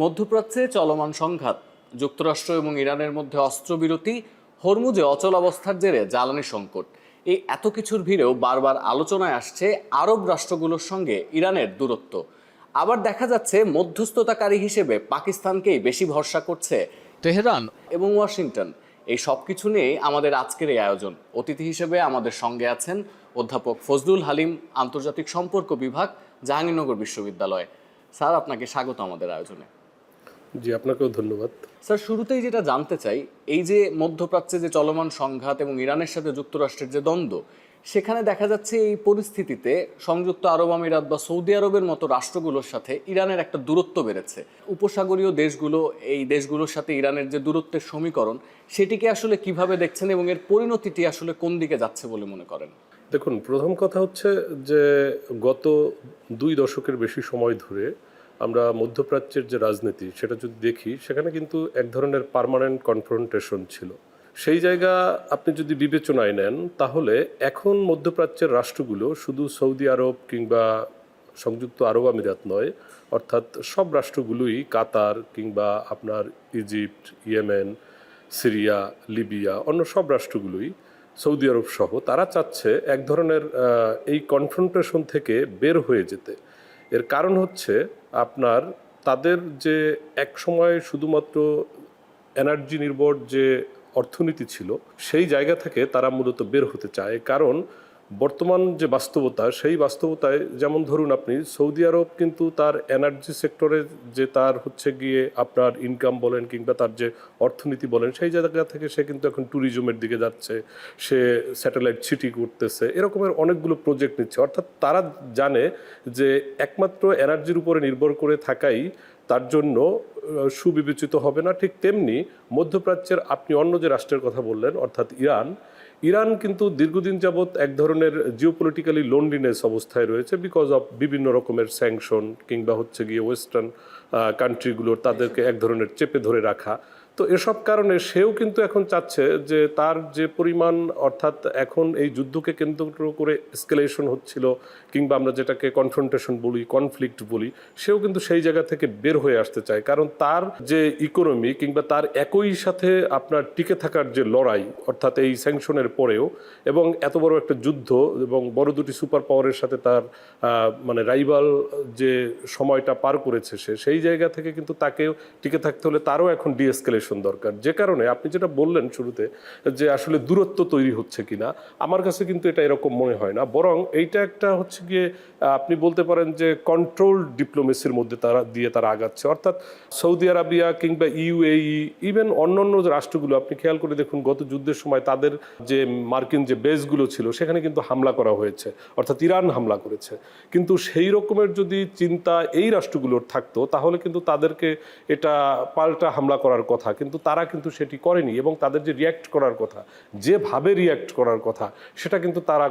মধ্যপ্রাচ্যে চলমান সংঘাত, যুক্তরাষ্ট্র এবং ইরানের মধ্যে অস্ত্রবিরতি, হরমুজে অচল অবস্থার জেরে জ্বালানি সংকট, এই এত কিছুর ভিড়েও বারবার আলোচনায় আসছে আরব রাষ্ট্রগুলোর সঙ্গে ইরানের দূরত্ব। আবার দেখা যাচ্ছে মধ্যস্থতাকারী হিসেবে পাকিস্তানকেই বেশি ভরসা করছে তেহরান এবং ওয়াশিংটন। এই সব কিছু নিয়েই আমাদের আজকের এই আয়োজন। অতিথি হিসেবে আমাদের সঙ্গে আছেন অধ্যাপক ফজলুল হালিম, আন্তর্জাতিক সম্পর্ক বিভাগ, জাহাঙ্গীরনগর বিশ্ববিদ্যালয়। স্যার, আপনাকে স্বাগত আমাদের আয়োজনে। জি, আপনাকেও ধন্যবাদ। স্যার, শুরুতেই যেটা জানতে চাই, এই যে মধ্যপ্রাচ্যে যে চলমান সংঘাত এবং ইরানের সাথে যুক্তরাষ্ট্রের যে দ্বন্দ্ব, সেখানে দেখা যাচ্ছে এই পরিস্থিতিতে সংযুক্ত আরব আমিরাত বা সৌদি আরবের মতো রাষ্ট্রগুলোর সাথে ইরানের একটা দূরত্ব বেড়েছে। উপসাগরীয় দেশগুলো, এই দেশগুলোর সাথে ইরানের যে দূরত্বের সমীকরণ, সেটিকে আসলে কিভাবে দেখছেন এবং এর পরিণতিটি আসলে কোন দিকে যাচ্ছে বলে মনে করেন? দেখুন, প্রথম কথা হচ্ছে যে গত 2 দশকের বেশি সময় ধরে আমরা মধ্যপ্রাচ্যের যে রাজনীতি সেটা যদি দেখি, সেখানে কিন্তু এক ধরনের পার্মানেন্ট কনফ্রন্টেশন ছিল। সেই জায়গা আপনি যদি বিবেচনায় নেন, তাহলে এখন মধ্যপ্রাচ্যের রাষ্ট্রগুলো শুধু সৌদি আরব কিংবা সংযুক্ত আরব আমিরাত নয়, অর্থাৎ সব রাষ্ট্রগুলোই, কাতার কিংবা আপনার ইজিপ্ট, ইয়েমেন, সিরিয়া, লিবিয়া, অন্য সব রাষ্ট্রগুলোই, সৌদি আরব সহ, তারা চাচ্ছে এক ধরনের এই কনফ্রন্টেশন থেকে বের হয়ে যেতে। এর কারণ হচ্ছে আপনার তাদের যে এক সময় শুধুমাত্র এনার্জি নির্ভর যে অর্থনীতি ছিল, সেই জায়গা থেকে তারা মূলত বের হতে চায়। কারণ বর্তমান যে বাস্তবতা, সেই বাস্তবতায় যেমন ধরুন আপনি সৌদি আরব কিন্তু তার এনার্জি সেক্টরে যে তার হচ্ছে গিয়ে আপনার ইনকাম বলেন কিংবা তার যে অর্থনীতি বলেন, সেই জায়গা থেকে সে কিন্তু এখন ট্যুরিজমের দিকে যাচ্ছে, সে স্যাটেলাইট সিটি করতেছে, এরকমের অনেকগুলো প্রজেক্ট নিচ্ছে। অর্থাৎ তারা জানে যে একমাত্র এনার্জির উপরে নির্ভর করে থাকাই তার জন্য সুবিবেচিত হবে না। ঠিক তেমনি মধ্যপ্রাচ্যের আপনি অন্য যে রাষ্ট্রের কথা বললেন, অর্থাৎ ইরান কিন্তু দীর্ঘদিন যাবৎ এক ধরনের জিওপলিটিক্যালি লোনলিনেস অবস্থায় রয়েছে, বিকজ অফ বিভিন্ন রকমের স্যাংশন কিংবা হচ্ছে গিয়ে ওয়েস্টার্ন কান্ট্রিগুলোর তাদেরকে এক ধরনের চেপে ধরে রাখা। তো এসব কারণে সেও কিন্তু এখন চাচ্ছে যে তার যে পরিমাণ, অর্থাৎ এখন এই যুদ্ধকে কেন্দ্র করে এসকেলেশন হচ্ছিল কিংবা আমরা যেটাকে কনফ্রন্টেশন বলি, কনফ্লিক্ট বলি, সেও কিন্তু সেই জায়গা থেকে বের হয়ে আসতে চায়। কারণ তার যে ইকোনমি কিংবা তার একই সাথে আপনার টিকে থাকার যে লড়াই, অর্থাৎ এই স্যাংশনের পরেও, এবং এত বড় একটা যুদ্ধ এবং বড় দুটি সুপার পাওয়ারের সাথে তার মানে রাইভাল যে সময়টা পার করেছে, সেই জায়গা থেকে কিন্তু তাকেও টিকে থাকতে হলে তারও এখন ডিএসকেলেশন দরকার। যে কারণে আপনি যেটা বললেন শুরুতে যে আসলে দূরত্ব তৈরি হচ্ছে কিনা, আমার কাছে কিন্তু এটা এরকম মনে হয় না। বরং এইটা একটা হচ্ছে গিয়ে আপনি বলতে পারেন যে কন্ট্রোল ডিপ্লোমেসির মধ্যে তারা আগাচ্ছে। অর্থাৎ সৌদি আরবিয়া কিংবা ইউএই, ইভেন অন্যান্য রাষ্ট্রগুলো আপনি খেয়াল করে দেখুন, গত যুদ্ধের সময় তাদের যে মার্কিন যে বেসগুলো ছিল সেখানে কিন্তু হামলা করা হয়েছে, অর্থাৎ ইরান হামলা করেছে। কিন্তু সেই রকমের যদি চিন্তা এই রাষ্ট্রগুলোর থাকতো, তাহলে কিন্তু তাদেরকে এটা পাল্টা হামলা করার কথা, কিন্তু তারা কিন্তু সেটি করেনি। এবং তাদের যে রিয়্যাক্ট করার কথা, যেভাবে রিয়্যাক্ট করার কথা, সেটা কিন্তু তারা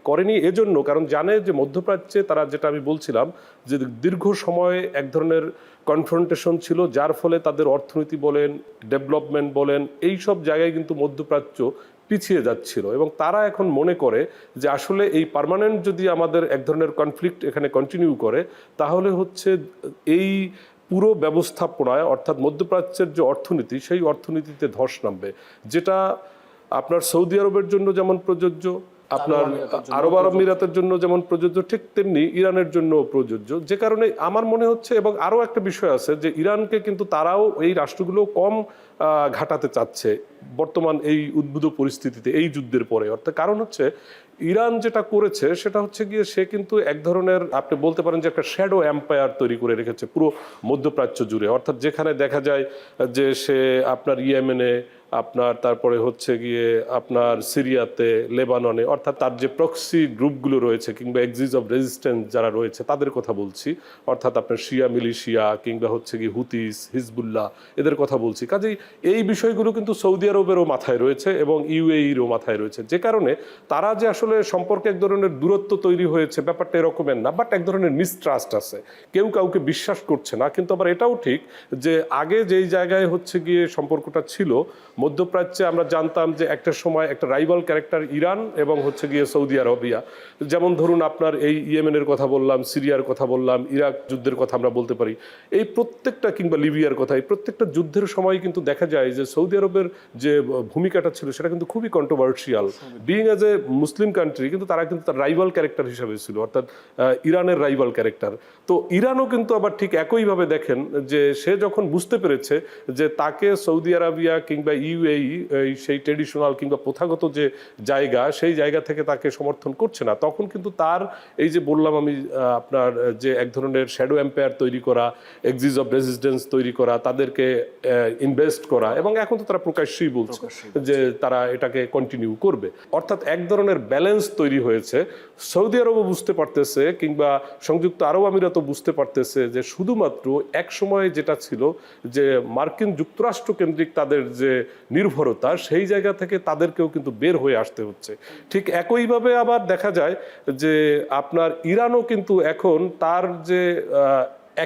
করেনি এজন্য কারণ জানে যে মধ্যপ্রাচ্যে তারা, যেটা আমি বলছিলাম, যে দীর্ঘ সময় এক ধরনের কনফ্রন্টেশন ছিল, যার ফলে তাদের অর্থনীতি বলেন, ডেভেলপমেন্ট বলেন, এই সব জায়গায় কিন্তু মধ্যপ্রাচ্য পিছিয়ে যাচ্ছিল। এবং তারা এখন মনে করে যে আসলে এই পার্মানেন্ট যদি আমাদের এক ধরনের কনফ্লিক্ট এখানে কন্টিনিউ করে, তাহলে হচ্ছে এই পুরো ব্যবস্থাপনায়, অর্থাৎ মধ্যপ্রাচ্যের যে অর্থনীতি, সেই অর্থনীতিতে ধস নামবে, যেটা আপনার সৌদি আরবের জন্য যেমন প্রযোজ্য, আপনার আরব আমিরাতের জন্য যেমন প্রযোজ্য, ঠিক তেমনি ইরানের জন্য প্রযোজ্য। যে কারণে আমার মনে হচ্ছে, এবং আরও একটা বিষয় আছে যে ইরানকে কিন্তু তারাও, এই রাষ্ট্রগুলো কম ঘাটাতে চাচ্ছে বর্তমান এই উদ্ভূত পরিস্থিতিতে, এই যুদ্ধের পরে। অর্থাৎ কারণ হচ্ছে ইরান যেটা করেছে সেটা হচ্ছে গিয়ে সে কিন্তু এক ধরনের, আপনি বলতে পারেন যে একটা শ্যাডো এম্পায়ার তৈরি করে রেখেছে পুরো মধ্যপ্রাচ্য জুড়ে। অর্থাৎ যেখানে দেখা যায় যে সে আপনার ইয়েমেনে, আপনার তারপরে হচ্ছে গিয়ে আপনার সিরিয়াতে, লেবাননে, অর্থাৎ তার যে প্রক্সি গ্রুপগুলো রয়েছে কিংবা এক্সিস অফ রেজিস্ট্যান্স যারা রয়েছে তাদের কথা বলছি, অর্থাৎ আপনার শিয়া মিলিশিয়া কিংবা হচ্ছে গিয়ে হুতিস, হিজবুল্লাহ, এদের কথা বলছি। কাজেই এই বিষয়গুলো কিন্তু সৌদি আরবেরও মাথায় রয়েছে এবং ইউএইরও মাথায় রয়েছে। যে কারণে তারা যে আসলে সম্পর্কে এক ধরনের দূরত্ব তৈরি হয়েছে, ব্যাপারটা এরকমের না, বাট এক ধরনের মিসট্রাস্ট আছে, কেউ কাউকে বিশ্বাস করছে না। কিন্তু আবার এটাও ঠিক যে আগে যেই জায়গায় হচ্ছে গিয়ে সম্পর্কটা ছিল, মধ্যপ্রাচ্যে আমরা জানতাম যে একটা সময় একটা রাইভাল ক্যারেক্টার ইরান এবং হচ্ছে গিয়ে সৌদি আরবিয়া, যেমন ধরুন আপনার এই ইয়েমেনের কথা বললাম, সিরিয়ার কথা বললাম, ইরাক যুদ্ধের কথা আমরা বলতে পারি, এই প্রত্যেকটা কিংবা লিবিয়ার কথা, এই প্রত্যেকটা যুদ্ধের সময় কিন্তু দেখা যায় যে সৌদি আরবের যে ভূমিকাটা ছিল সেটা কিন্তু খুবই controversial. Being as a Muslim country কিন্তু তারা কিন্তু তার রাইভাল ক্যারেক্টার হিসাবে ছিল, অর্থাৎ ইরানের রাইভাল ক্যারেক্টার। তো ইরানও কিন্তু আবার ঠিক একইভাবে দেখেন যে সে যখন বুঝতে পেরেছে যে তাকে সৌদি আরবিয়া কিংবা ইউএই সেই ট্রেডিশনাল কিংবা প্রথাগত যে জায়গা, সেই জায়গা থেকে তাকে সমর্থন করছে না, তখন কিন্তু তার এই যে বললাম আমি আপনার যে এক ধরনের শ্যাডো এম্পায়ার তৈরি করা, এক্সিস অফ রেজিস্ট্যান্স তৈরি করা, তাদেরকে ইনভেস্ট করা, এবং এখন তো তারা প্রকাশ্যেই বলছে যে তারা এটাকে কন্টিনিউ করবে। অর্থাৎ এক ধরনের ব্যালেন্স তৈরি হয়েছে। সৌদি আরবও বুঝতে পারতেছে কিংবা সংযুক্ত আরব আমিরাতও বুঝতে পারতেছে যে শুধুমাত্র এক সময় যেটা ছিল যে মার্কিন যুক্তরাষ্ট্র কেন্দ্রিক তাদের যে নির্ভরতা, সেই জায়গা থেকে তাদেরকেও কিন্তু বের হয়ে আসতে হচ্ছে। ঠিক একইভাবে আবার দেখা যায় যে আপনার ইরানও কিন্তু এখন তার যে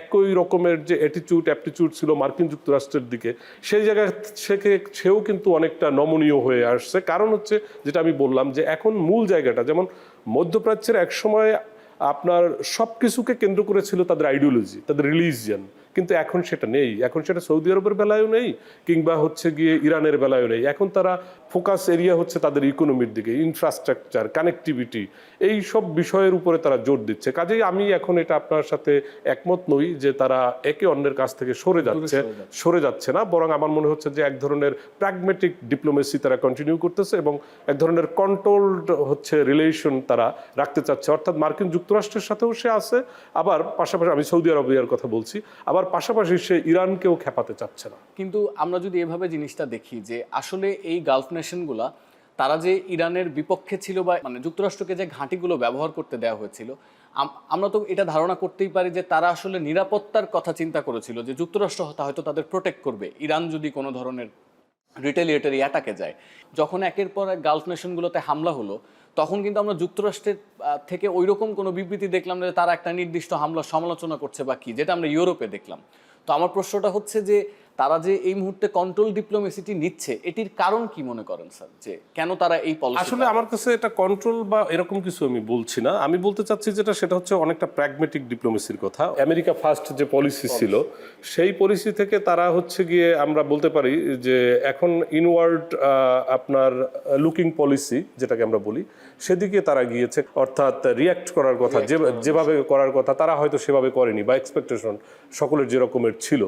একই রকমের যে অ্যাপটিটিউড ছিল মার্কিন যুক্তরাষ্ট্রের দিকে, সেই জায়গা থেকে সেও কিন্তু অনেকটা নমনীয় হয়ে আসছে। কারণ হচ্ছে যেটা আমি বললাম যে এখন মূল জায়গাটা, যেমন মধ্যপ্রাচ্যের এক সময় আপনার সব কিছুকে কেন্দ্র করেছিল তাদের আইডিওলজি, তাদের রিলিজিয়ান, কিন্তু এখন সেটা নেই। এখন সেটা সৌদি আরবের বেলায়ও নেই কিংবা হচ্ছে গিয়ে ইরানের বেলায়ও নেই। এখন তারা ফোকাস এরিয়া হচ্ছে তাদের ইকোনমির দিকে, ইনফ্রাস্ট্রাকচার, কানেক্টিভিটি, এই সব বিষয়ের উপরে তারা জোর দিচ্ছে। কাজেই আমি এখন এটা আপনার সাথে একমত নই যে তারা একে অন্যের কাছ থেকে সরে যাচ্ছে না, বরং আমার মনে হচ্ছে যে এক ধরনের প্র্যাগমেটিক ডিপ্লোমেসি তারা কন্টিনিউ করতেছে এবং এক ধরনের কন্ট্রোলড হচ্ছে রিলেশন তারা রাখতে চাচ্ছে। অর্থাৎ মার্কিন যুক্তরাষ্ট্রের সাথেও সে আছে, আবার পাশাপাশি আমি সৌদি আরবিয়ার কথা বলছি, আবার পাশাপাশি সে ইরানকেও খেপাতে চাচ্ছে না। কিন্তু আমরা যদি এভাবে জিনিসটা দেখি যে আসলে এই গালফ নেশনগুলা তারা যে ইরানের বিপক্ষে ছিল বা মানে যুক্তরাষ্ট্রকে যে ঘাঁটিগুলো ব্যবহার করতে দেওয়া হয়েছিল, আমরা তো এটা ধারণা করতেই পারি যে তারা আসলে নিরাপত্তার কথা চিন্তা করেছিল যে যুক্তরাষ্ট্র হয়তো তাদের প্রোটেক্ট করবে ইরান যদি কোনো ধরনের রিটেলিয়েটরি অ্যাটাকে যায়। যখন একের পর এক গালফ নেশনগুলোতে হামলা হলো, তখন কিন্তু আমরা যুক্তরাষ্ট্রের থেকে ওই রকম কোনো বিবৃতি দেখলাম না যে তারা একটা নির্দিষ্ট হামলা সমালোচনা করছে বা কি, যেটা আমরা ইউরোপে দেখলাম। তো আমার প্রশ্নটা হচ্ছে যে তারা যে এই মুহূর্তে কন্ট্রোল ডিপ্লোমেসিটি নিচ্ছে, এটির কারণ কি মনে করেন স্যার, যে কেন তারা এই পলিসি? আসলে আমার কাছে এটা কন্ট্রোল বা এরকম কিছু আমি বলছি না, আমি বলতে চাচ্ছি সেটা হচ্ছে অনেকটা প্র্যাগমেটিক ডিপ্লোমেসির কথা। আমেরিকা ফার্স্ট যে পলিসি ছিল, সেই পলিসি থেকে তারা হচ্ছে গিয়ে আমরা বলতে পারি যে এখন ইনওয়ার্ড আপনার লুকিং পলিসি যেটাকে আমরা বলি, সেদিকে তারা গিয়েছে। অর্থাৎ রিয়াক্ট করার কথা, যেভাবে করার কথা তারা হয়তো সেভাবে করেনি, বা এক্সপেকটেশন সকলের যে রকমের ছিল।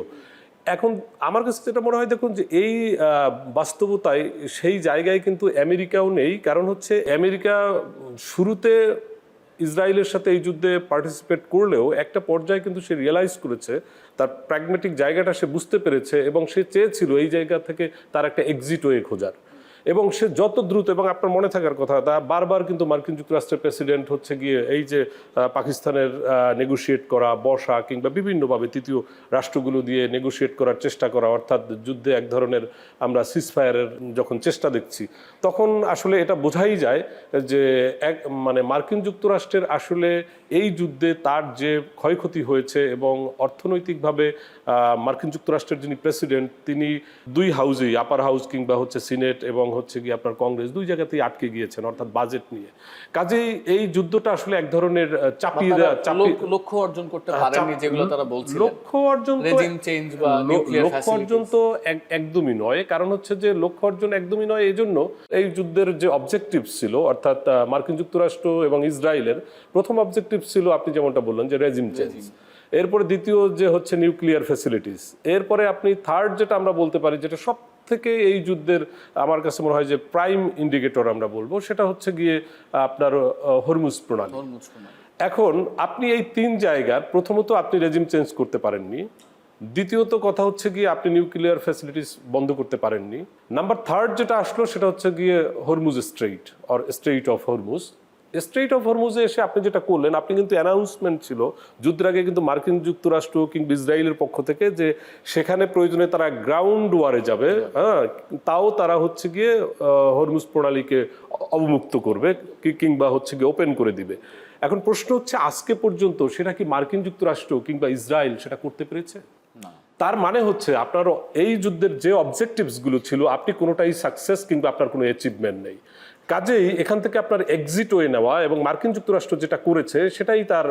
এখন আমার কাছে যেটা মনে হয়, দেখুন যে এই বাস্তবতায় সেই জায়গায় কিন্তু আমেরিকাও নেই। কারণ হচ্ছে আমেরিকা শুরুতে ইসরায়েলের সাথে এই যুদ্ধে পার্টিসিপেট করলেও একটা পর্যায়ে কিন্তু সে রিয়েলাইজ করেছে, তার প্র্যাগমেটিক জায়গাটা সে বুঝতে পেরেছে, এবং সে চেয়েছিল এই জায়গা থেকে তার একটা এক্সিট ওয়ে খোঁজার। এবং সে যত দ্রুত, এবং আপনার মনে থাকার কথা, তা বারবার কিন্তু মার্কিন যুক্তরাষ্ট্রের প্রেসিডেন্ট হচ্ছে গিয়ে এই যে পাকিস্তানের নেগোশিয়েট করা, বসা, কিংবা বিভিন্নভাবে তৃতীয় রাষ্ট্রগুলো দিয়ে নেগোশিয়েট করার চেষ্টা করা, অর্থাৎ যুদ্ধে এক ধরনের আমরা সিজফায়ারের যখন চেষ্টা দেখছি, তখন আসলে এটা বোঝাই যায় যে মানে মার্কিন যুক্তরাষ্ট্রের আসলে এই যুদ্ধে তার যে ক্ষয়ক্ষতি হয়েছে, এবং অর্থনৈতিকভাবে মার্কিন যুক্তরাষ্ট্রের যিনি প্রেসিডেন্ট, তিনি দুই হাউসেই, আপার হাউস কিংবা হচ্ছে সিনেট এবং হচ্ছে গিয়ে আপনার কংগ্রেস, দুই জায়গাতেই আটকে গিয়েছেন, অর্থাৎ বাজেট নিয়ে। কাজেই এই যুদ্ধটা আসলে এক ধরনের লক্ষ্য অর্জন করতে পারেনি, যেগুলো তারা বলছিল। লক্ষ্য অর্জন তো একদমই নয়। কারণ হচ্ছে যে লক্ষ্য অর্জন একদমই নয় এই জন্য, এই যুদ্ধের যে অবজেক্টিভ ছিল, অর্থাৎ মার্কিন যুক্তরাষ্ট্র এবং ইসরায়েলের প্রথম অবজেক্টিভ ছিল আপনি যেমনটা বললেন যে রেজিম চেঞ্জ, এরপরে দ্বিতীয় যে হচ্ছে নিউক্লিয়ার ফ্যাসিলিটিস, এরপরে আপনি থার্ড যেটা আমরা বলতে পারি, যেটা সব থেকে এই যুদ্ধের আমার কাছে মনে হয় যে প্রাইম ইন্ডিকেটর আমরা বলবো, সেটা হচ্ছে গিয়ে আপনার হরমুজ প্রণালী। এখন আপনি এই তিন জায়গার, প্রথমত আপনি রেজিম চেঞ্জ করতে পারেননি, দ্বিতীয়ত কথা হচ্ছে গিয়ে আপনি নিউক্লিয়ার ফ্যাসিলিটিস বন্ধ করতে পারেননি, নাম্বার থার্ড যেটা আসলো সেটা হচ্ছে গিয়ে Hormuz strait or strait of Hormuz. Strait of হরমুজে এসে আপনি যেটা করলেন, আপনি কিন্তু অ্যানাউন্সমেন্ট ছিল যুদ্ধের আগে কিন্তু মার্কিন যুক্তরাষ্ট্র কিংবা ইসরায়েলের পক্ষ থেকে, যে সেখানে প্রয়োজনে তারা গ্রাউন্ড ওয়ারে যাবে, হ্যাঁ, তাও তারা হচ্ছে গিয়ে হরমুজ প্রণালীকে অবমুক্ত করবে কিংবা হচ্ছে গিয়ে ওপেন করে দিবে। এখন প্রশ্ন হচ্ছে, আজকে পর্যন্ত সেটা কি মার্কিন যুক্তরাষ্ট্র কিংবা ইসরায়েল সেটা করতে পেরেছে? না। তার মানে হচ্ছে আপনার এই যুদ্ধের যে অবজেক্টিভসগুলো ছিল আপনি কোনোটাই সাকসেস কিংবা আপনার কোনো অ্যাচিভমেন্ট নেই। কাজেই এখান থেকে আপনার এক্সিট ওয়ে নেওয়া এবং মার্কিন যুক্তরাষ্ট্র যেটা করেছে সেটাই তার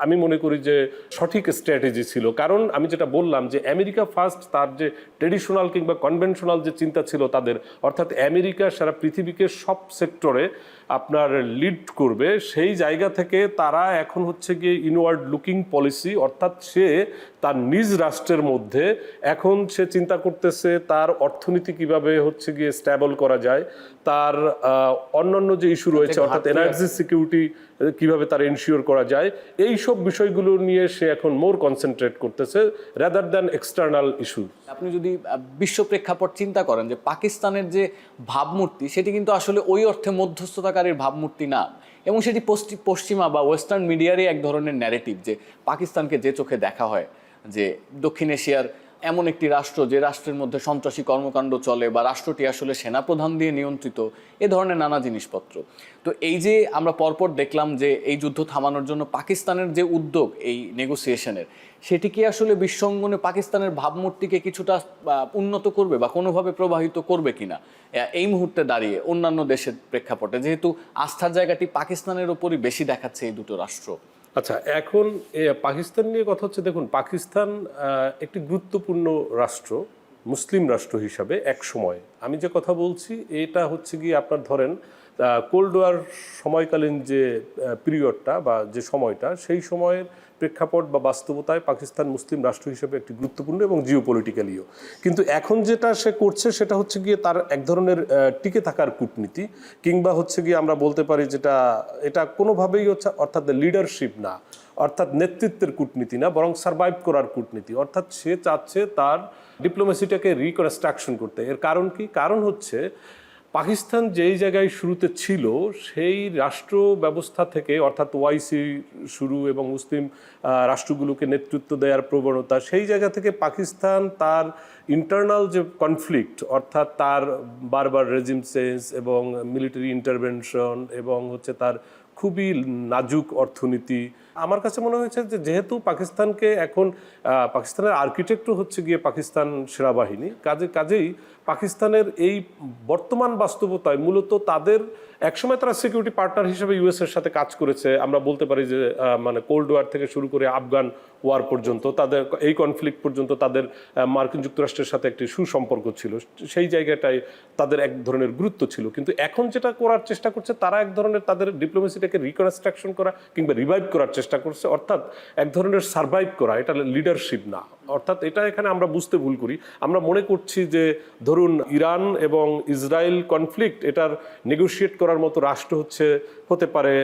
আমি মনে করি যে সঠিক স্ট্র্যাটেজি ছিল। কারণ আমি যেটা বললাম যে আমেরিকা ফার্স্ট, তার যে ট্রেডিশনাল কিংবা কনভেনশনাল যে চিন্তা ছিল তাদের, অর্থাৎ আমেরিকা সারা পৃথিবীকে সব সেক্টরে আপনার লিড করবে, সেই জায়গা থেকে তারা এখন হচ্ছে গিয়ে ইনওয়ার্ড লুকিং পলিসি, অর্থাৎ সে তার নিজ রাষ্ট্রের মধ্যে এখন সে চিন্তা করতেছে তার অর্থনীতি কিভাবে হচ্ছে গিয়ে স্ট্যাবল করা যায়, তার অন্যান্য যে ইস্যু রয়েছে অর্থাৎ এনার্জি সিকিউরিটি কিভাবে তার এনশিওর করা যায়, এই সব বিষয়গুলো নিয়ে সে এখন মোর কনসেন্ট্রেট করতেছে রাদার দ্যান এক্সটার্নাল ইস্যু। আপনি যদি বিশ্ব প্রেক্ষাপট চিন্তা করেন যে পাকিস্তানের যে ভাবমূর্তি সেটি কিন্তু আসলে ওই অর্থে মধ্যস্থতাকারীর ভাবমূর্তি না, এবং সেটি পশ্চিমা বা ওয়েস্টার্ন মিডিয়ারই এক ধরনের ন্যারেটিভ যে পাকিস্তানকে যে চোখে দেখা হয় যে দক্ষিণ এশিয়ার এমন একটি রাষ্ট্র যে রাষ্ট্রের মধ্যে সন্ত্রাসী কর্মকাণ্ড চলে বা রাষ্ট্রটি আসলে সেনাপ্রধান দিয়ে নিয়ন্ত্রিত, এ ধরনের নানা জিনিসপত্র। তো এই যে আমরা পরপর দেখলাম যে এই যুদ্ধ থামানোর জন্য পাকিস্তানের যে উদ্যোগ এই নেগোসিয়েশনের, সেটি কি আসলে বিশ্বঙ্গনে পাকিস্তানের ভাবমূর্তিকে কিছুটা উন্নত করবে বা কোনোভাবে প্রভাবিত করবে কিনা এই মুহূর্তে দাঁড়িয়ে অন্যান্য দেশের প্রেক্ষাপটে, যেহেতু আস্থার জায়গাটি পাকিস্তানের ওপরই বেশি দেখাচ্ছে এই দুটো রাষ্ট্র? আচ্ছা, এখন পাকিস্তান নিয়ে কথা হচ্ছে, দেখুন পাকিস্তান একটি গুরুত্বপূর্ণ রাষ্ট্র, মুসলিম রাষ্ট্র হিসাবে এক সময়। আমি যে কথা বলছি এটা হচ্ছে গিয়ে আপনার ধরেন কোল্ড ওয়ার সময়কালীন যে পিরিয়ডটা বা যে সময়টা, সেই সময়ের প্রেক্ষাপট বা বাস্তবতায় পাকিস্তান মুসলিম রাষ্ট্র হিসেবে একটি গুরুত্বপূর্ণ এবং জিওপলিটিক্যালিও। কিন্তু এখন যেটা সে করছে সেটা হচ্ছে গিয়ে তার এক ধরনের টিকে থাকার কূটনীতি, কিংবা হচ্ছে গিয়ে আমরা বলতে পারি যেটা এটা কোনোভাবেই হচ্ছে অর্থাৎ লিডারশিপ না, অর্থাৎ নেতৃত্বের কূটনীতি না, বরং সারভাইভ করার কূটনীতি। অর্থাৎ সে চাচ্ছে তার ডিপ্লোমেসিটাকে রিকনস্ট্রাকশন করতে। এর কারণ কি? কারণ হচ্ছে পাকিস্তান যেই জায়গায় শুরুতে ছিল সেই রাষ্ট্র ব্যবস্থা থেকে, অর্থাৎ ওআইসি শুরু এবং মুসলিম রাষ্ট্রগুলোকে নেতৃত্ব দেওয়ার প্রবণতা, সেই জায়গা থেকে পাকিস্তান তার ইন্টারনাল যে কনফ্লিক্ট, অর্থাৎ তার বারবার রেজিম চেঞ্জ এবং মিলিটারি ইন্টারভেনশন এবং হচ্ছে তার খুবই নাজুক অর্থনীতি, আমার কাছে মনে হয়েছে যে যেহেতু পাকিস্তানকে এখন পাকিস্তানের আর্কিটেক্টও হচ্ছে গিয়ে পাকিস্তান সেনাবাহিনী, কাজেই পাকিস্তানের এই বর্তমান বাস্তবতায় মূলত তাদের একসময় তারা সিকিউরিটি পার্টনার হিসেবে ইউএস এর সাথে কাজ করেছে। আমরা বলতে পারি যে মানে কোল্ড ওয়ার থেকে শুরু করে আফগান ওয়ার পর্যন্ত, তাদের এই কনফ্লিক্ট পর্যন্ত তাদের মার্কিন যুক্তরাষ্ট্রের সাথে একটি সুসম্পর্ক ছিল, সেই জায়গাটায় তাদের এক ধরনের গুরুত্ব ছিল। কিন্তু এখন যেটা করার চেষ্টা করছে তারা এক ধরনের তাদের ডিপ্লোমেসিটাকে রিকনস্ট্রাকশন করা কিংবা রিভাইভ করার চেষ্টা করছে, অর্থাৎ এক ধরনের সারভাইভ করা। এটা লিডারশিপ না, অর্থাৎ এটা এখানে আমরা বুঝতে ভুল করি। আমরা মনে করছি যে ধরুন ইরান এবং ইসরায়েল কনফ্লিক্ট, এটার নেগোশিয়েট করার মতো রাষ্ট্র হতে পারে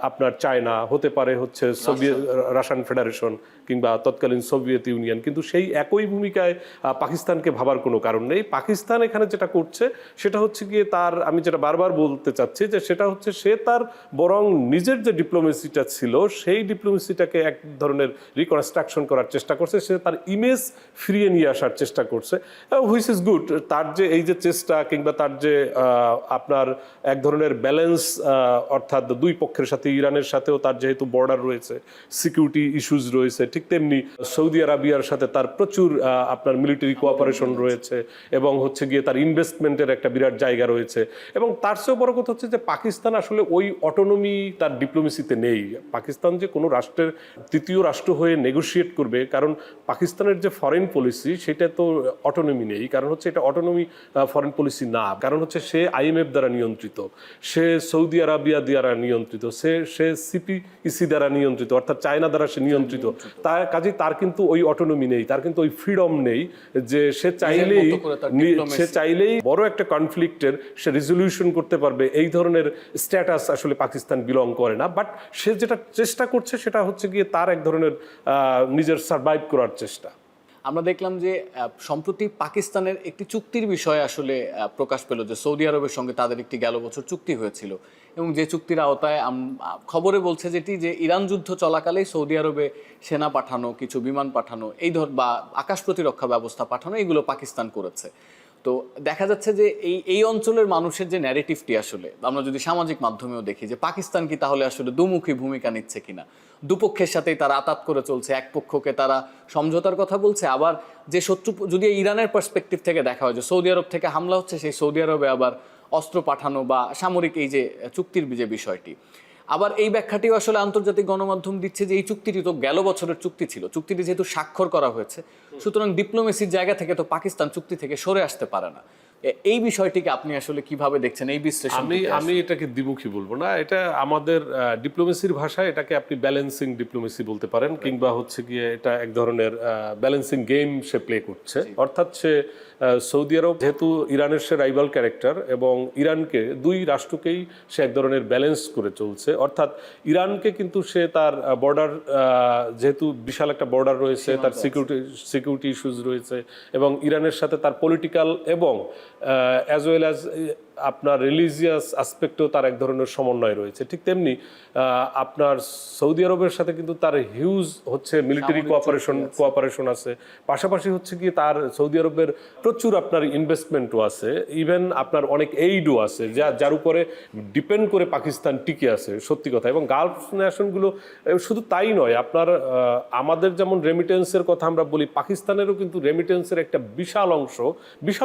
আপনার চায়না, হতে পারে হচ্ছে সোভিয়েত রাশিয়ান ফেডারেশন কিংবা তৎকালীন সোভিয়েত ইউনিয়ন, কিন্তু সেই একই ভূমিকায় পাকিস্তানকে ভাবার কোনো কারণ নেই। পাকিস্তান এখানে যেটা করছে সেটা হচ্ছে গিয়ে তার, আমি যেটা বারবার বলতে চাচ্ছি যে সেটা হচ্ছে সে তার বরং নিজের যে ডিপ্লোমেসিটা ছিল সেই ডিপ্লোমেসিটাকে এক ধরনের রিকনস্ট্রাকশন করার চেষ্টা করছে, সে তার ইমেজ ফিরিয়ে নিয়ে আসার চেষ্টা করছে, হুইচ ইজ গুড। তার যে এই যে চেষ্টা কিংবা তার যে আপনার এক ধরনের ব্যালেন্স, অর্থাৎ দুই পক্ষের সাথে, ইরানের সাথেও তার যেহেতু বর্ডার রয়েছে, সিকিউরিটি ইস্যুজ রয়েছে, ঠিক তেমনি সৌদি আরবিয়ার সাথে তার প্রচুর আপনার মিলিটারি কোঅপারেশন রয়েছে এবং হচ্ছে গিয়ে তার ইনভেস্টমেন্টের একটা বিরাট জায়গা রয়েছে। এবং তার চেয়েও বড় কথা হচ্ছে যে পাকিস্তান আসলে ওই অটোনমি তার ডিপ্লোমেসিতে নেই। পাকিস্তান যে কোনো রাষ্ট্রের তৃতীয় রাষ্ট্র হয়ে নেগোশিয়েট করবে, কারণ পাকিস্তানের যে ফরেন পলিসি সেটা তো অটোনমি নেই, কারণ হচ্ছে এটা অটোনমি ফরেন পলিসি না, কারণ হচ্ছে সে আইএমএফ দ্বারা নিয়ন্ত্রিত, সে সৌদি আরবিয়া দ্বারা নিয়ন্ত্রিত, সে সিপিইসি দ্বারা নিয়ন্ত্রিত, অর্থাৎ চায়না দ্বারা সে নিয়ন্ত্রিত। তার কাজেই তার কিন্তু ওই অটোনমি নেই, তার কিন্তু ওই ফ্রিডম নেই যে সে চাইলেই বড় একটা কনফ্লিক্টের সে রেজলিউশন করতে পারবে, এই ধরনের স্ট্যাটাস আসলে পাকিস্তান বিলং করে না। বাট সে যেটা চেষ্টা করছে সেটা হচ্ছে গিয়ে তার এক ধরনের নিজের সারভাইভ করার চেষ্টা। আমরা দেখলাম যে সম্প্রতি পাকিস্তানের একটি চুক্তির বিষয়ে আসলে প্রকাশ পেল যে সৌদি আরবের সঙ্গে তাদের একটি গেল বছর চুক্তি হয়েছিল, এবং যে চুক্তির আওতায় খবরে বলছে যেটি যে ইরান যুদ্ধ চলাকালেই সৌদি আরবে সেনা পাঠানো, কিছু বিমান পাঠানো, বা আকাশ প্রতিরক্ষা ব্যবস্থা পাঠানো, এগুলো পাকিস্তান করেছে। তো দেখা যাচ্ছে যে এই অঞ্চলের মানুষের যে ন্যারেটিভটি আসলে আমরা যদি সামাজিক মাধ্যমেও দেখি যে পাকিস্তান কি তাহলে আসলে দুমুখী ভূমিকা নিচ্ছে কিনা, দুপক্ষের সাথেই তারা আতাত করে চলছে, এক পক্ষকে তারা সমঝোতার কথা বলছে, আবার যে শত্রু যদি ইরানের পার্সপেক্টিভ থেকে দেখা হয় যে সৌদি আরব থেকে হামলা হচ্ছে, সেই সৌদি আরবে আবার অস্ত্র পাঠানো বা সামরিক এই যে চুক্তির যে বিষয়টি, আবার এই ব্যাখ্যাটিও আসলে আন্তর্জাতিক গণমাধ্যম দিচ্ছে যে এই চুক্তিটি তো গেল বছরের চুক্তি ছিল, চুক্তিটি যেহেতু স্বাক্ষর করা হয়েছে সুতরাং ডিপ্লোমেসির জায়গা থেকে তো পাকিস্তান চুক্তি থেকে সরে আসতে পারে না। এই বিষয়টিকে আপনি আসলে কিভাবে দেখছেন এই বিশ্লেষণ? আমি এটাকে দ্বিমুখী বলবো না, এটা আমাদের ডিপ্লোমেসির ভাষায় এটাকে আপনি ব্যালেন্সিং ডিপ্লোমেসি বলতে পারেন, কিংবা হচ্ছে গিয়ে এটা এক ধরনের ব্যালেন্সিং গেম সে প্লে করছে। অর্থাৎ সে সৌদি আরব যেহেতু ইরানের সে রাইভাল ক্যারেক্টার, এবং ইরানকে দুই রাষ্ট্রকেই সে এক ধরনের ব্যালেন্স করে চলছে। অর্থাৎ ইরানকে কিন্তু সে তার বর্ডার, যেহেতু বিশাল একটা বর্ডার রয়েছে, তার সিকিউরিটি ইস্যুজ রয়েছে, এবং ইরানের সাথে তার পলিটিক্যাল এবং অ্যাজ ওয়েল অ্যাজ আপনার রিলিজিয়াস আসপেক্টেও তার এক ধরনের সমন্বয় রয়েছে। ঠিক তেমনি আপনার সৌদি আরবের সাথে কিন্তু তার হিউজ হচ্ছে মিলিটারি কোঅপারেশন আছে, পাশাপাশি হচ্ছে কি তার সৌদি আরবের প্রচুর আপনার ইনভেস্টমেন্টও আছে, ইভেন আপনার অনেক এইডও আছে যার উপরে ডিপেন্ড করে পাকিস্তান টিকে আছে, সত্যি কথা। এবং গালফ নেশনগুলো শুধু তাই নয়, আপনার আমাদের যেমন রেমিটেন্সের কথা আমরা বলি, পাকিস্তানেরও কিন্তু রেমিটেন্সের একটা বিশাল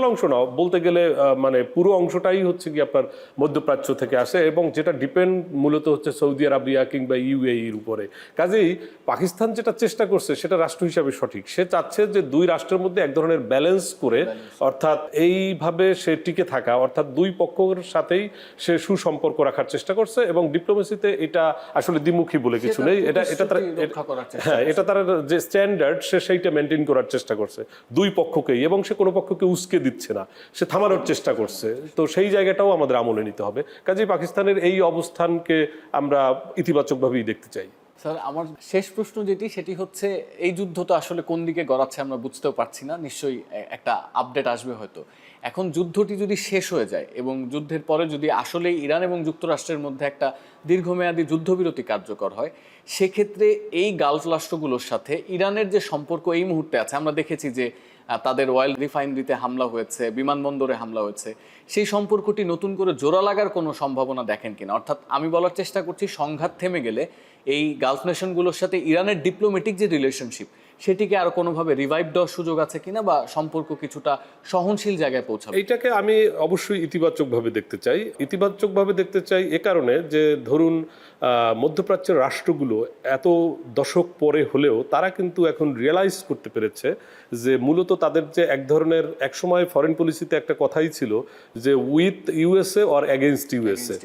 অংশ না বলতে গেলে, মানে পুরো অংশটাই হচ্ছে কি আপনার মধ্যপ্রাচ্য থেকে আসে, এবং যেটা ডিপেন্ড মূলত হচ্ছে সৌদি আরবিয়া কিংবা ইউএইর উপরে। কাজেই পাকিস্তান যেটা চেষ্টা করছে সেটা রাষ্ট্র হিসাবে সঠিক, সে চাচ্ছে যে দুই রাষ্ট্রের মধ্যে এক ধরনের ব্যালেন্স করে, অর্থাৎ এইভাবে সে টিকে থাকা, অর্থাৎ দুই পক্ষের সাথেই সে সুসম্পর্ক রাখার চেষ্টা করছে। এবং ডিপ্লোমেসিতে এটা আসলে দ্বিমুখী বলে কিছু নেই, এটা তার যে স্ট্যান্ডার্ড সে সেইটা মেনটেন করার চেষ্টা করছে দুই পক্ষকেই, এবং সে কোনো পক্ষকে উস্কে দিচ্ছে না, সে থামানোর চেষ্টা করছে। তো সেই জায়গাটাও আমাদের আমলে নিতে হবে। কাজেই পাকিস্তানের এই অবস্থানকে আমরা ইতিবাচকভাবেই দেখতে চাই। স্যার, আমার শেষ প্রশ্ন সেটি হচ্ছে, এই যুদ্ধ তো আসলে কোন দিকে গড়াচ্ছে আমরা বুঝতেও পারছি না, নিশ্চয়ই একটা আপডেট আসবে হয়তো। এখন যুদ্ধটি যদি শেষ হয়ে যায় এবং যুদ্ধের পরে যদি আসলে ইরান এবং যুক্তরাষ্ট্রের মধ্যে একটা দীর্ঘমেয়াদী যুদ্ধবিরতি কার্যকর হয়, সেক্ষেত্রে এই গালফ রাষ্ট্রগুলোর সাথে ইরানের যে সম্পর্ক এই মুহূর্তে আছে, আমরা দেখেছি যে তাদের অয়েল রিফাইনারিতে হামলা হয়েছে, বিমানবন্দরে হামলা হয়েছে, সেই সম্পর্কটি নতুন করে জোড়া লাগার কোনো সম্ভাবনা দেখেন কিনা? অর্থাৎ আমি বলার চেষ্টা করছি, সংঘাত থেমে গেলে এই গালফ নেশনগুলোর সাথে ইরানের ডিপ্লোম্যাটিক যে রিলেশনশিপ, সেটিকে আরো কোনোভাবে রিভাইভ দেওয়ার সুযোগ আছে কিনা, বা সম্পর্ক কিছুটা সহনশীল জায়গায় পৌঁছাবে? এইটাকে আমি অবশ্যই ইতিবাচকভাবে দেখতে চাই এ কারণে যে ধরুন মধ্যপ্রাচ্যের রাষ্ট্রগুলো এত দশক পরে হলেও তারা কিন্তু এখন রিয়েলাইজ করতে পেরেছে যে মূলত তাদের যে এক ধরনের, একসময় ফরেন পলিসিতে একটা কথাই ছিল যে with USA or against USA,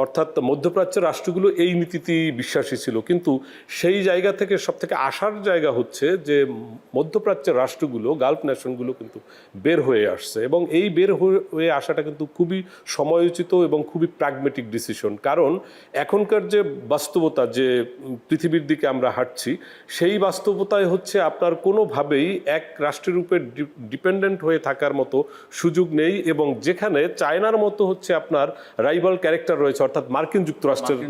অর্থাৎ মধ্যপ্রাচ্যের রাষ্ট্রগুলো এই নীতিতেই বিশ্বাসী ছিল। কিন্তু সেই জায়গা থেকে সব থেকে আসার জায়গা হচ্ছে যে মধ্যপ্রাচ্যের রাষ্ট্রগুলো, গালফ নেশনগুলো কিন্তু বের হয়ে আসছে, এবং এই বের হয়ে আসাটা কিন্তু খুবই সময়োচিত এবং খুবই প্র্যাগমেটিক ডিসিশন। কারণ এখনকার যে বাস্তবতা, যে পৃথিবীর দিকে আমরা হাঁটছি, সেই বাস্তবতায় হচ্ছে আপনার কোনোভাবেই এক রাষ্ট্রের উপর ডিপেন্ডেন্ট হয়ে থাকার মতো সুযোগ নেই, এবং যেখানে চায়নার মতো হচ্ছে আপনার রাইভাল ক্যারেক্টার রয়েছে, অর্থাৎ মার্কিন যুক্তরাষ্ট্রের,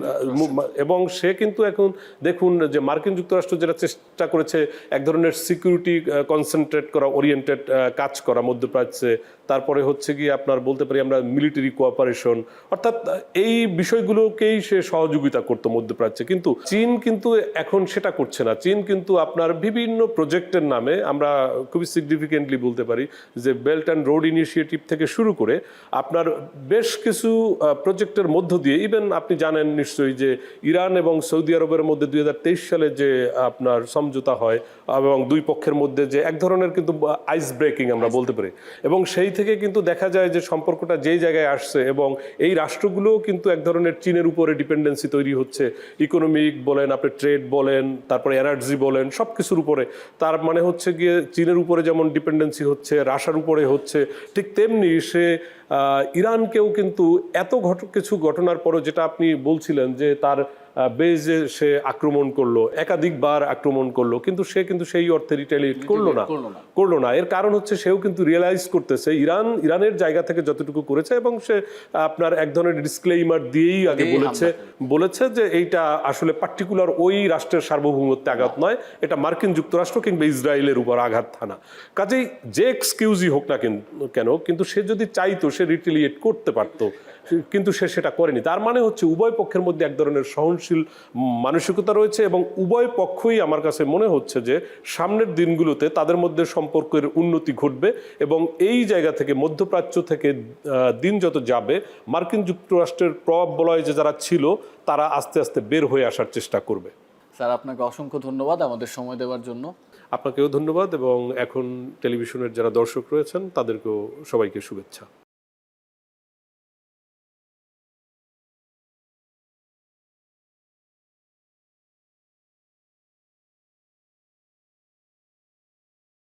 এবং সে কিন্তু এখন দেখুন যে মার্কিন যুক্তরাষ্ট্র যেটা চেষ্টা করেছে এক ধরনের সিকিউরিটি কনসেন্ট্রেট করা, ওরিয়েন্টেড কাজ করা মধ্যপ্রাচ্যে, তারপরে হচ্ছে কি আপনার বলতে পারি আমরা মিলিটারি কোঅপারেশন, অর্থাৎ এই বিষয়গুলোকেই সে সহযোগিতা করতো মধ্যপ্রাচ্যে। কিন্তু চীন কিন্তু এখন সেটা করছে না। চীন কিন্তু আপনার বিভিন্ন প্রজেক্টের নামে, আমরা খুবই সিগনিফিকেন্টলি বলতে পারি যে বেল্ট অ্যান্ড রোড ইনিশিয়েটিভ থেকে শুরু করে আপনার বেশ কিছু প্রজেক্টের মধ্য দিয়ে, ইভেন আপনি জানেন নিশ্চয়ই যে ইরান এবং সৌদি আরবের মধ্যে 2023 সালে যে আপনার সমঝোতা হয়, এবং দুই পক্ষের মধ্যে যে এক ধরনের কিন্তু আইস ব্রেকিং আমরা বলতে পারি, এবং সেই থেকে কিন্তু দেখা যায় যে সম্পর্কটা যেই জায়গায় আসছে, এবং এই রাষ্ট্রগুলোও কিন্তু এক ধরনের চীনের উপরে ডিপেন্ডেন্সি তৈরি হচ্ছে, ইকোনমিক বলেন, আপনি ট্রেড বলেন, তারপরে এনার্জি বলেন, সব কিছুর উপরে। তার মানে হচ্ছে গিয়ে চীনের উপরে যেমন ডিপেন্ডেন্সি হচ্ছে, রাশিয়ার উপরে হচ্ছে, ঠিক তেমনি সে ইরানকেও কিন্তু এত কিছু ঘটনার পরও, যেটা আপনি বলছিলেন যে তার বেজে সে আক্রমণ করলো, একাধিকবার আক্রমণ করলো, কিন্তু সে কিন্তু সেই অর্থে রিটেলিয়েট করলো না। এর কারণ হচ্ছে সেও কিন্তু রিয়েলাইজ করতেছে ইরানের জায়গা থেকে যতটুকু করেছে, এবং সে আপনার এক ধরনের ডিসক্লেইমার দিয়েই আগে বলেছে যে এইটা আসলে পার্টিকুলার ওই রাষ্ট্রের সার্বভৌমত্বে আঘাত নয়, এটা মার্কিন যুক্তরাষ্ট্র কিংবা ইসরায়েলের উপর আঘাত হানা। কাজেই যে এক্সকিউজই হোক না কেন, কিন্তু সে যদি চাইতো সে রিটেলিয়েট করতে পারতো, কিন্তু সে সেটা করেনি। তার মানে হচ্ছে উভয় পক্ষের মধ্যে এক ধরনের সহনশীল মানসিকতা রয়েছে, এবং উভয় পক্ষই আমার কাছে মনে হচ্ছে যে সামনের দিনগুলোতে তাদের মধ্যে সম্পর্কের উন্নতি ঘটবে, এবং এই জায়গা থেকে মধ্যপ্রাচ্য থেকে দিন যত যাবে মার্কিন যুক্তরাষ্ট্রের প্রভাব বলয় যে যারা ছিল তারা আস্তে আস্তে বের হয়ে আসার চেষ্টা করবে। স্যার, আপনাকে অসংখ্য ধন্যবাদ আমাদের সময় দেওয়ার জন্য। আপনাকেও ধন্যবাদ, এবং এখন টেলিভিশনের যারা দর্শক রয়েছেন তাদেরকেও সবাইকে শুভেচ্ছা।